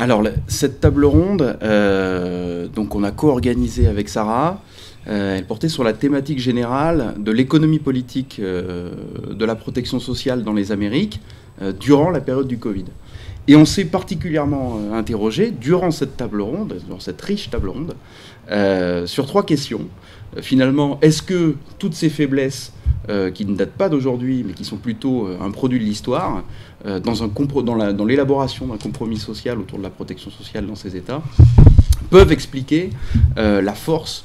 Alors, cette table ronde, donc on a co-organisé avec Sarah, elle portait sur la thématique générale de l'économie politique de la protection sociale dans les Amériques durant la période du Covid. Et on s'est particulièrement interrogé durant cette table ronde, dans cette riche table ronde, sur 3 questions. Finalement, est-ce que toutes ces faiblesses qui ne datent pas d'aujourd'hui, mais qui sont plutôt un produit de l'histoire, dans l'élaboration d'un compromis social autour de la protection sociale dans ces États, peuvent expliquer la force,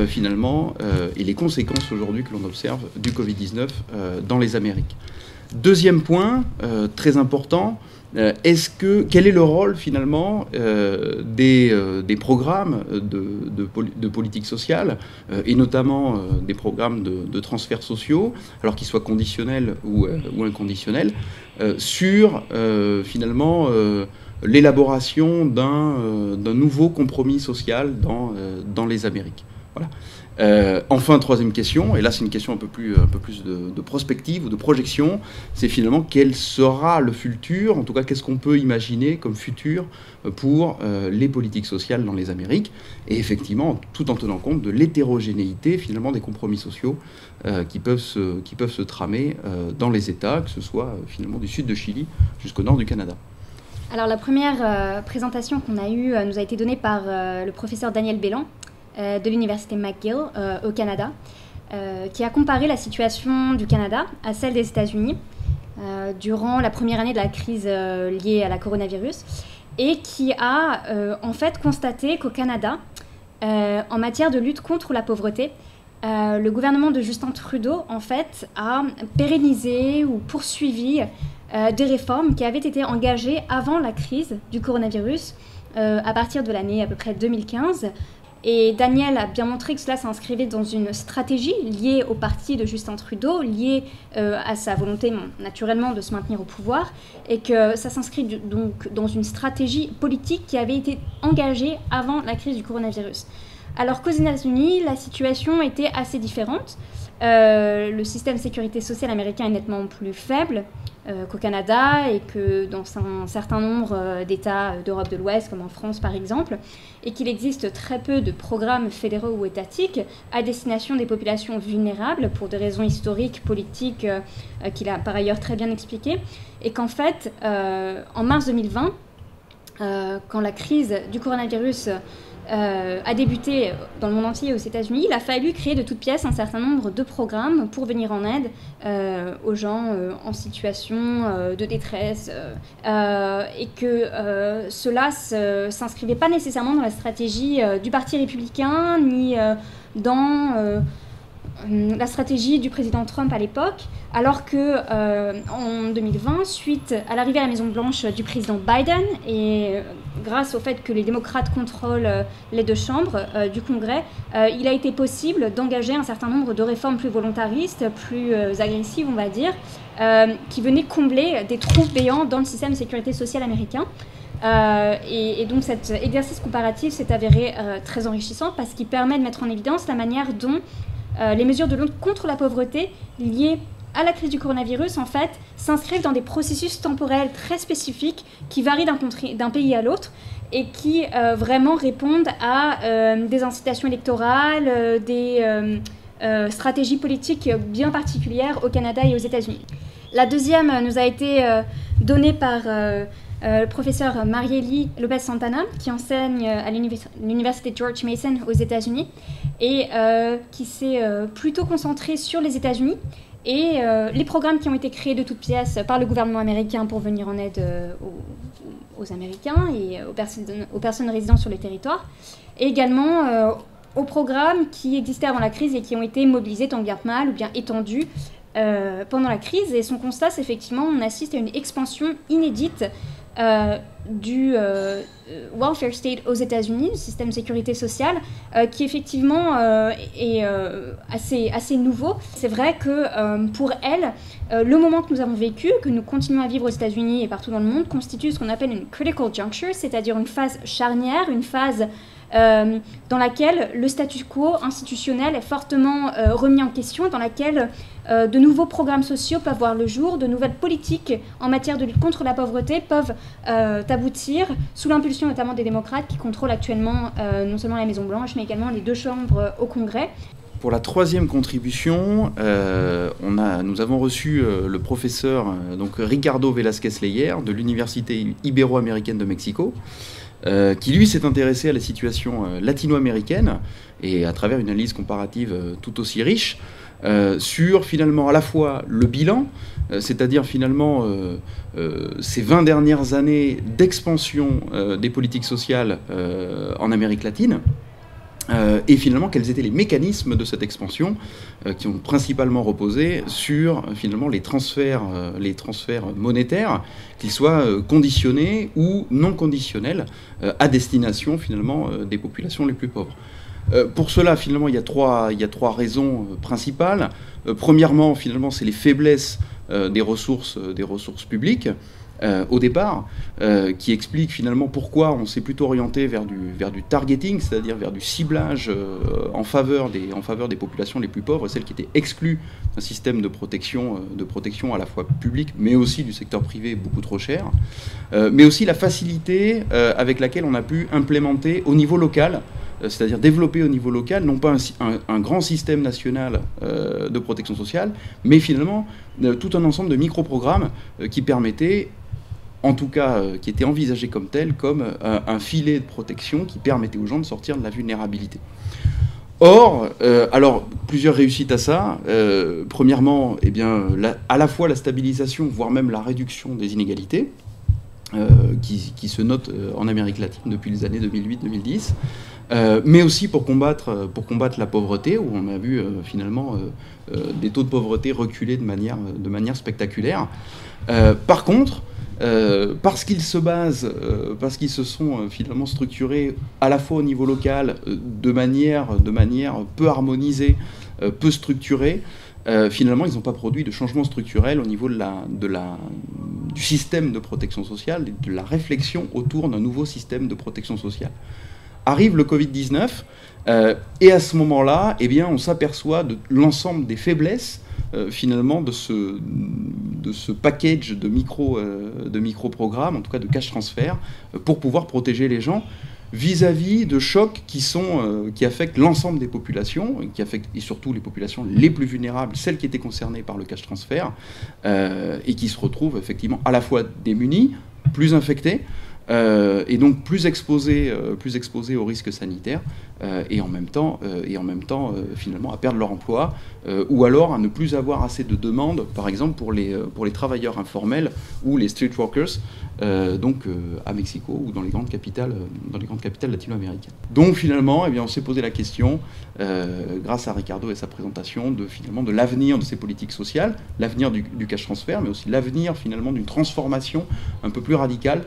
finalement, et les conséquences aujourd'hui que l'on observe du Covid-19 dans les Amériques. Deuxième point, très important, quel est le rôle finalement des programmes de politique sociale et notamment des programmes de transferts sociaux, alors qu'ils soient conditionnels ou inconditionnels, sur finalement l'élaboration d'un nouveau compromis social dans les Amériques. Voilà. Enfin, troisième question, et là c'est une question un peu plus de prospective ou de projection, c'est finalement quel sera le futur, en tout cas qu'est-ce qu'on peut imaginer comme futur pour les politiques sociales dans les Amériques, et effectivement tout en tenant compte de l'hétérogénéité finalement des compromis sociaux qui peuvent se tramer dans les États, que ce soit finalement du sud de Chili jusqu'au nord du Canada. Alors la première présentation qu'on a eue nous a été donnée par le professeur Daniel Bélan, de l'université McGill au Canada, qui a comparé la situation du Canada à celle des États-Unis durant la première année de la crise liée à la coronavirus, et qui a en fait constaté qu'au Canada, en matière de lutte contre la pauvreté, le gouvernement de Justin Trudeau en fait a pérennisé ou poursuivi des réformes qui avaient été engagées avant la crise du coronavirus à partir de l'année à peu près 2015. Et Daniel a bien montré que cela s'inscrivait dans une stratégie liée au parti de Justin Trudeau, liée à sa volonté naturellement de se maintenir au pouvoir, et que ça s'inscrit donc dans une stratégie politique qui avait été engagée avant la crise du coronavirus. Alors qu'aux États-Unis, la situation était assez différente. Le système de sécurité sociale américain est nettement plus faible qu'au Canada et que dans un certain nombre d'États d'Europe de l'Ouest, comme en France par exemple, et qu'il existe très peu de programmes fédéraux ou étatiques à destination des populations vulnérables pour des raisons historiques, politiques, qu'il a par ailleurs très bien expliquées, et qu'en fait, en mars 2020, quand la crise du coronavirus a débuté dans le monde entier aux États-Unis, il a fallu créer de toutes pièces un certain nombre de programmes pour venir en aide aux gens en situation de détresse et que cela s'inscrivait pas nécessairement dans la stratégie du Parti républicain ni dans la stratégie du président Trump à l'époque, alors que en 2020, suite à l'arrivée à la Maison-Blanche du président Biden et grâce au fait que les démocrates contrôlent les 2 chambres du Congrès, il a été possible d'engager un certain nombre de réformes plus volontaristes, plus agressives, on va dire, qui venaient combler des trous béants dans le système de sécurité sociale américain. Et donc cet exercice comparatif s'est avéré très enrichissant parce qu'il permet de mettre en évidence la manière dont les mesures de lutte contre la pauvreté liées à la crise du coronavirus, en fait, s'inscrivent dans des processus temporels très spécifiques qui varient d'un pays à l'autre et qui vraiment répondent à des incitations électorales, des stratégies politiques bien particulières au Canada et aux États-Unis. La deuxième nous a été donnée par le professeur Marieli Lopez-Santana, qui enseigne à l'université George Mason aux États-Unis et qui s'est plutôt concentré sur les États-Unis et les programmes qui ont été créés de toutes pièces par le gouvernement américain pour venir en aide aux Américains et aux personnes résidant sur le territoire, et également aux programmes qui existaient avant la crise et qui ont été mobilisés tant bien que mal ou bien étendus pendant la crise. Et son constat, c'est effectivement on assiste à une expansion inédite du welfare state aux États-Unis, du système de sécurité sociale, qui effectivement est assez nouveau. C'est vrai que pour elle, le moment que nous avons vécu, que nous continuons à vivre aux États-Unis et partout dans le monde, constitue ce qu'on appelle une critical juncture, c'est-à-dire une phase charnière, une phase dans laquelle le statu quo institutionnel est fortement remis en question, dans laquelle de nouveaux programmes sociaux peuvent voir le jour, de nouvelles politiques en matière de lutte contre la pauvreté peuvent aboutir, sous l'impulsion notamment des démocrates qui contrôlent actuellement non seulement la Maison-Blanche, mais également les 2 chambres au Congrès. Pour la 3e contribution, nous avons reçu le professeur donc Ricardo Velázquez-Leyer de l'Université ibéro-américaine de Mexico, qui lui s'est intéressé à la situation latino-américaine et à travers une analyse comparative tout aussi riche, sur finalement à la fois le bilan, c'est-à-dire finalement ces 20 dernières années d'expansion des politiques sociales en Amérique latine, et finalement quels étaient les mécanismes de cette expansion qui ont principalement reposé sur finalement les transferts monétaires, qu'ils soient conditionnés ou non conditionnels, à destination finalement des populations les plus pauvres. Pour cela, finalement, il y a trois raisons principales. Premièrement, finalement, c'est les faiblesses des ressources publiques au départ, qui expliquent finalement pourquoi on s'est plutôt orienté vers du targeting, c'est-à-dire vers du ciblage en faveur des populations les plus pauvres, celles qui étaient exclues d'un système de protection à la fois public, mais aussi du secteur privé beaucoup trop cher, mais aussi la facilité avec laquelle on a pu implémenter au niveau local, c'est-à-dire développer au niveau local, non pas un grand système national de protection sociale, mais finalement tout un ensemble de micro-programmes qui permettaient, en tout cas qui étaient envisagés comme tels, comme un filet de protection qui permettait aux gens de sortir de la vulnérabilité. Or, alors, plusieurs réussites à ça. Premièrement, eh bien, à la fois la stabilisation, voire même la réduction des inégalités, qui se notent en Amérique latine depuis les années 2008-2010, mais aussi pour combattre la pauvreté, où on a vu finalement des taux de pauvreté reculer de manière spectaculaire. Par contre, parce qu'ils se sont finalement structurés à la fois au niveau local de manière peu harmonisée, peu structurée, finalement, ils n'ont pas produit de changement structurel au niveau du système de protection sociale, de la réflexion autour d'un nouveau système de protection sociale. Arrive le Covid-19, et à ce moment-là, eh bien, on s'aperçoit de l'ensemble des faiblesses finalement de ce package de micro-programmes, en tout cas de cash transfert, pour pouvoir protéger les gens vis-à-vis de chocs qui affectent l'ensemble des populations, qui affectent et surtout les populations les plus vulnérables, celles qui étaient concernées par le cash transfert, et qui se retrouvent effectivement à la fois démunies, plus infectées, et donc plus exposés aux risques sanitaires, et en même temps finalement à perdre leur emploi, ou alors à ne plus avoir assez de demandes, par exemple pour les travailleurs informels ou les street workers, à Mexico ou dans les grandes capitales latino-américaines. Donc finalement, eh bien, on s'est posé la question, grâce à Ricardo et sa présentation, de l'avenir de ces politiques sociales, l'avenir du cash transfert, mais aussi l'avenir finalement d'une transformation un peu plus radicale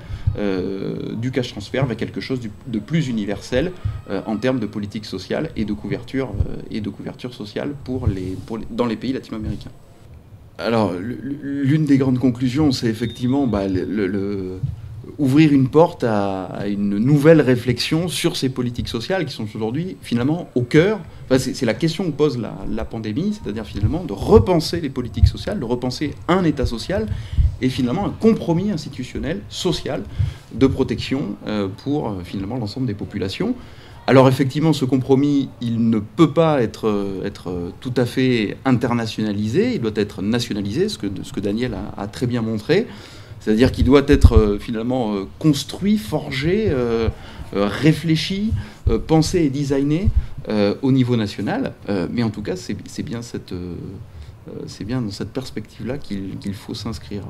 du cash transfert vers quelque chose de plus universel en termes de politique sociale et de couverture sociale dans les pays latino-américains. Alors, l'une des grandes conclusions, c'est effectivement ouvrir une porte à une nouvelle réflexion sur ces politiques sociales qui sont aujourd'hui finalement au cœur. Enfin, c'est la question que pose la pandémie, c'est-à-dire finalement de repenser les politiques sociales, de repenser un État social et finalement un compromis institutionnel, social, de protection pour finalement l'ensemble des populations. Alors effectivement, ce compromis, il ne peut pas être tout à fait internationalisé, il doit être nationalisé, ce que Daniel a très bien montré. C'est-à-dire qu'il doit être finalement construit, forgé, réfléchi, pensé et designé au niveau national. Mais en tout cas, c'est bien dans cette perspective-là qu'il faut s'inscrire.